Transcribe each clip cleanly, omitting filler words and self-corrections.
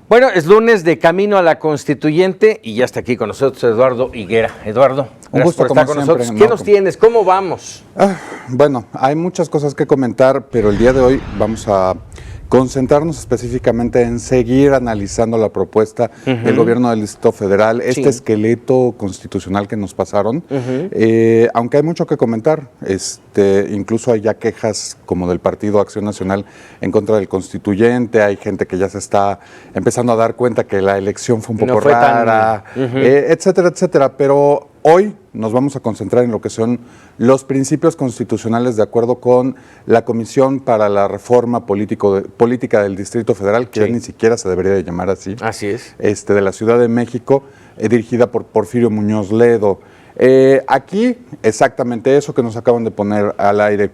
Bueno, es lunes de Camino a la Constituyente y ya está aquí con nosotros Eduardo Higuera. Eduardo, un gusto por estar con siempre, nosotros. ¿Qué nos tienes? ¿Cómo vamos? Bueno, hay muchas cosas que comentar, pero el día de hoy vamos a concentrarnos específicamente en seguir analizando la propuesta del gobierno del Distrito Federal, este esqueleto constitucional que nos pasaron, aunque hay mucho que comentar, incluso hay ya quejas como del Partido Acción Nacional en contra del constituyente, hay gente que ya se está empezando a dar cuenta que la elección fue un poco rara, etcétera, etcétera, pero hoy nos vamos a concentrar en lo que son los principios constitucionales de acuerdo con la Comisión para la Reforma Política del Distrito Federal, que ya ni siquiera se debería de llamar así. Así es. De la Ciudad de México, dirigida por Porfirio Muñoz Ledo. Aquí, exactamente eso que nos acaban de poner al aire.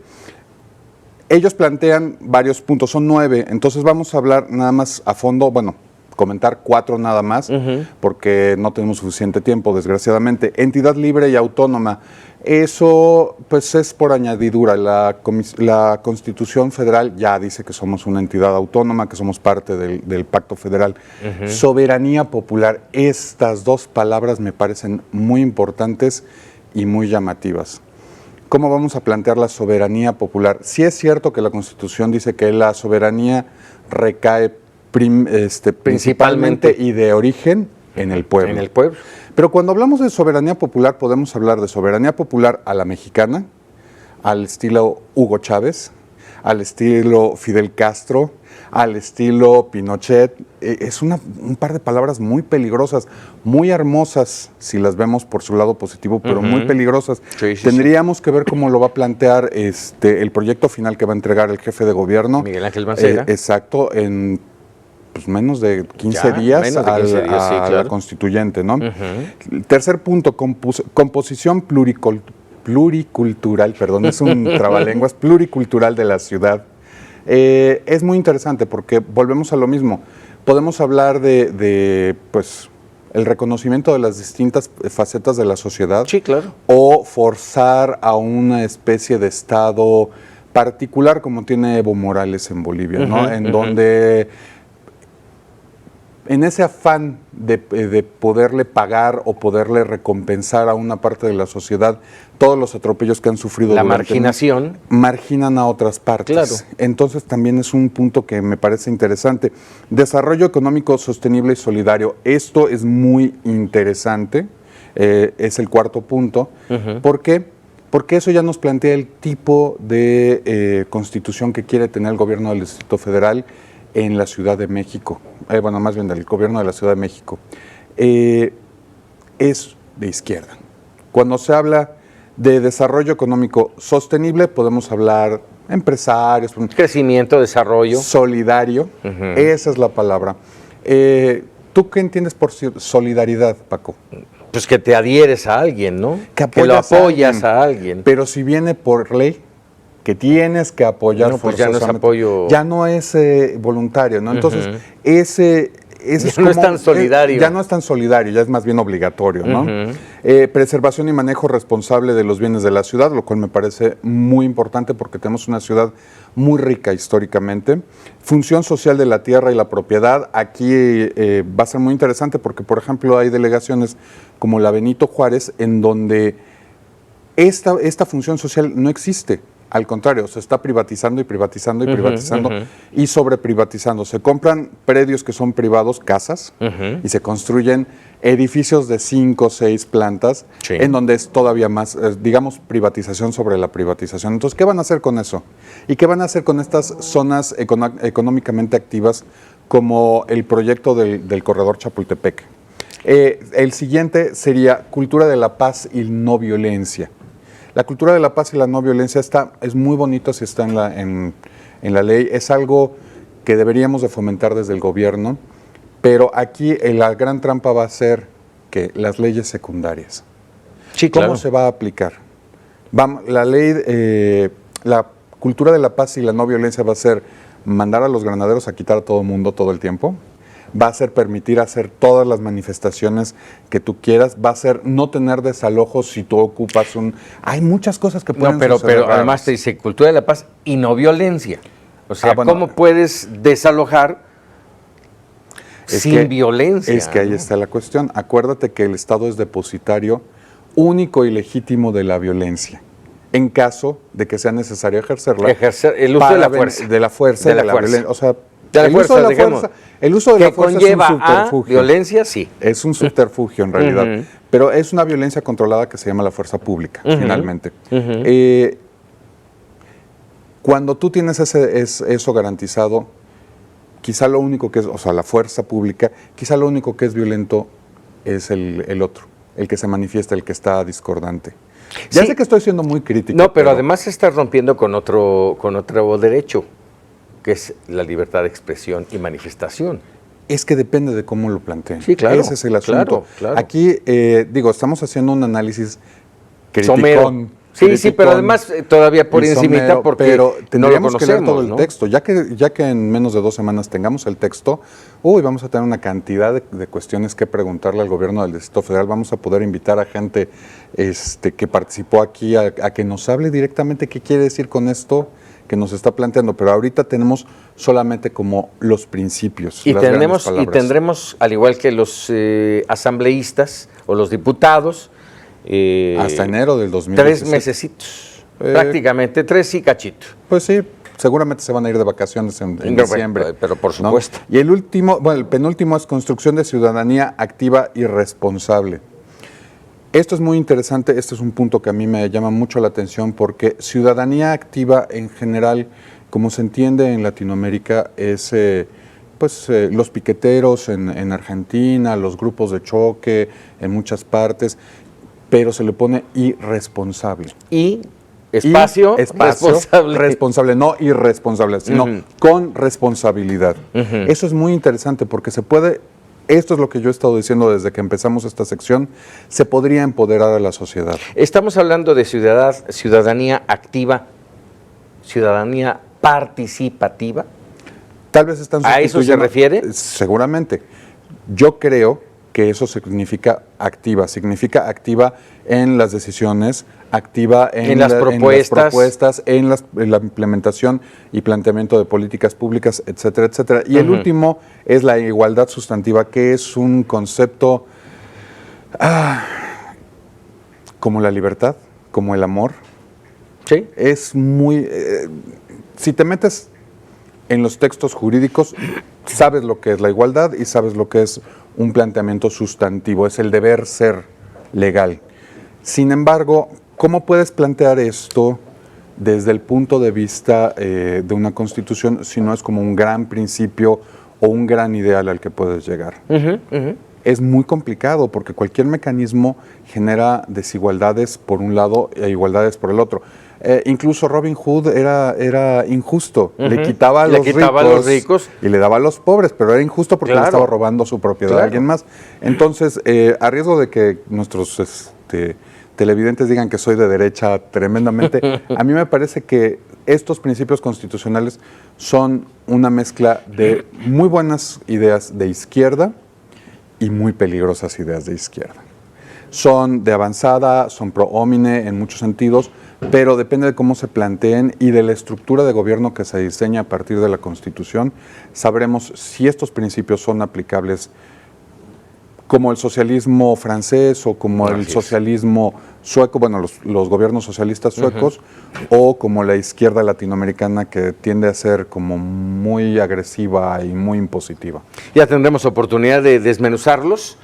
Ellos plantean varios puntos, son 9, entonces vamos a hablar nada más a fondo, bueno, comentar 4 nada más, porque no tenemos suficiente tiempo, desgraciadamente. Entidad libre y autónoma, eso pues es por añadidura. La Constitución Federal ya dice que somos una entidad autónoma, que somos parte del Pacto Federal. Soberanía popular, estas dos palabras me parecen muy importantes y muy llamativas. ¿Cómo vamos a plantear la soberanía popular? Sí es cierto que la Constitución dice que la soberanía recae principalmente y de origen en el pueblo. En el pueblo. Pero cuando hablamos de soberanía popular, podemos hablar de soberanía popular a la mexicana, al estilo Hugo Chávez, al estilo Fidel Castro, al estilo Pinochet. Es un par de palabras muy peligrosas, muy hermosas si las vemos por su lado positivo, pero muy peligrosas. Tendríamos que ver cómo lo va a plantear el proyecto final que va a entregar el jefe de gobierno. Miguel Ángel Mancera. Exacto, en menos de 15 días a la constituyente, ¿no? Tercer punto, composición pluricultural, perdón, es un trabalenguas, pluricultural de la ciudad. Es muy interesante porque volvemos a lo mismo. Podemos hablar de pues, el reconocimiento de las distintas facetas de la sociedad. Sí, claro. O forzar a una especie de estado particular como tiene Evo Morales en Bolivia, ¿no? En donde en ese afán de poderle pagar o poderle recompensar a una parte de la sociedad todos los atropellos que han sufrido. La marginación. Marginan a otras partes. Claro. Entonces también es un punto que me parece interesante. Desarrollo económico sostenible y solidario. Esto es muy interesante. Es el cuarto punto. ¿Por qué? Porque eso ya nos plantea el tipo de constitución que quiere tener el gobierno del Distrito Federal en la Ciudad de México, bueno, más bien del gobierno de la Ciudad de México, es de izquierda. Cuando se habla de desarrollo económico sostenible, podemos hablar empresarios. Crecimiento, desarrollo. Solidario, esa es la palabra. ¿Tú qué entiendes por solidaridad, Paco? Pues que te adhieres a alguien, ¿no? Que lo apoyas a alguien. Pero si viene por ley, que tienes que apoyar pues ya no es apoyo. Ya no es voluntario, ¿no? Entonces, ese ya no es tan solidario. Ya no es tan solidario, ya es más bien obligatorio, ¿no? Preservación y manejo responsable de los bienes de la ciudad, lo cual me parece muy importante porque tenemos una ciudad muy rica históricamente. Función social de la tierra y la propiedad, aquí va a ser muy interesante porque, por ejemplo, hay delegaciones como la Benito Juárez en donde esta función social no existe. Al contrario, se está privatizando y privatizando y privatizando y sobreprivatizando. Se compran predios que son privados, casas, y se construyen edificios de 5 o 6 plantas, en donde es todavía más, digamos, privatización sobre la privatización. Entonces, ¿qué van a hacer con eso? ¿Y qué van a hacer con estas zonas económicamente activas como el proyecto del corredor Chapultepec? El siguiente sería cultura de la paz y no violencia. La cultura de la paz y la no violencia es muy bonito si está en la ley, es algo que deberíamos de fomentar desde el gobierno, pero aquí la gran trampa va a ser que las leyes secundarias. Sí, ¿Cómo claro. se va a aplicar? La ley, la cultura de la paz y la no violencia va a ser mandar a los granaderos a quitar a todo el mundo todo el tiempo. Va a ser permitir hacer todas las manifestaciones que tú quieras, va a ser no tener desalojos si tú ocupas Hay muchas cosas que pueden suceder. Pero además te dice cultura de la paz y no violencia. O sea, ¿cómo puedes desalojar sin violencia. Es que ahí está la cuestión. Acuérdate que el Estado es depositario único y legítimo de la violencia, en caso de que sea necesario ejercerla. Ejercer el uso de la fuerza. De la fuerza, de la violencia. O sea, el uso de la fuerza conlleva es un subterfugio. Violencia, sí. Es un subterfugio en realidad. Pero es una violencia controlada que se llama la fuerza pública, finalmente. Cuando tú tienes eso garantizado, quizá lo único que es, o sea, la fuerza pública, quizá lo único que es violento es el otro, el que se manifiesta, el que está discordante. Ya sé que estoy siendo muy crítico. No, pero además estás rompiendo con otro derecho, que es la libertad de expresión y manifestación. Es que depende de cómo lo planteen. Sí, claro. Ese es el asunto. Claro. Aquí, estamos haciendo un análisis criticón. Sí, pero además todavía por encimita porque pero tendríamos no lo que leer todo el ¿no? texto. Ya que en menos de 2 semanas tengamos el texto, vamos a tener una cantidad de cuestiones que preguntarle al gobierno del Distrito Federal. Vamos a poder invitar a gente que participó aquí a que nos hable directamente qué quiere decir con esto que nos está planteando, pero ahorita tenemos solamente como los principios. Y tendremos, al igual que los asambleístas o los diputados, hasta enero del 2017. 3 mesecitos, prácticamente 3 y cachito. Pues sí, seguramente se van a ir de vacaciones en diciembre. Pero por supuesto. ¿No? Y el penúltimo es construcción de ciudadanía activa y responsable. Esto es muy interesante, este es un punto que a mí me llama mucho la atención porque ciudadanía activa en general, como se entiende en Latinoamérica, es los piqueteros en Argentina, los grupos de choque en muchas partes, pero se le pone irresponsable. Espacio responsable. Responsable, no irresponsable, sino con responsabilidad. Eso es muy interesante porque se puede... Esto es lo que yo he estado diciendo desde que empezamos esta sección, se podría empoderar a la sociedad. Estamos hablando de ciudadanía activa, ciudadanía participativa. Tal vez están ¿A eso se refiere? Seguramente. Yo creo que eso significa activa en las decisiones, activa en las propuestas, en la implementación y planteamiento de políticas públicas, etcétera, etcétera. Y el último es la igualdad sustantiva, que es un concepto como la libertad, como el amor. Sí. Es muy... si te metes en los textos jurídicos, sabes lo que es la igualdad y sabes lo que es un planteamiento sustantivo, es el deber ser legal. Sin embargo, ¿cómo puedes plantear esto desde el punto de vista de una constitución si no es como un gran principio o un gran ideal al que puedes llegar? Es muy complicado porque cualquier mecanismo genera desigualdades por un lado e igualdades por el otro. Incluso Robin Hood era injusto, le quitaba a los ricos y le daba a los pobres, pero era injusto porque le estaba robando su propiedad a alguien más. Entonces, a riesgo de que nuestros televidentes digan que soy de derecha tremendamente, a mí me parece que estos principios constitucionales son una mezcla de muy buenas ideas de izquierda y muy peligrosas ideas de izquierda. Son de avanzada, son pro homine en muchos sentidos, pero depende de cómo se planteen y de la estructura de gobierno que se diseña a partir de la Constitución, sabremos si estos principios son aplicables como el socialismo francés o como el socialismo sueco, bueno, los gobiernos socialistas suecos, o como la izquierda latinoamericana que tiende a ser como muy agresiva y muy impositiva. Ya tendremos oportunidad de desmenuzarlos,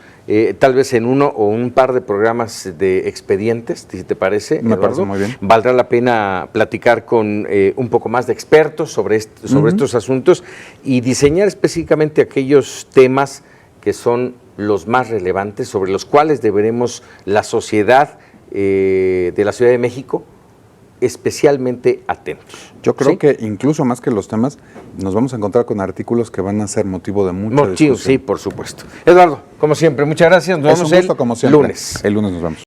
tal vez en uno o un par de programas de expedientes, si te parece, Me Eduardo. parece muy bien. Valdrá la pena platicar con un poco más de expertos sobre estos asuntos y diseñar específicamente aquellos temas que son los más relevantes, sobre los cuales deberemos la sociedad de la Ciudad de México especialmente atentos. Yo creo que incluso más que los temas, nos vamos a encontrar con artículos que van a ser motivo de mucha discusión. Sí, por supuesto. Eduardo, como siempre, muchas gracias. Nos vemos el lunes. El lunes nos vemos.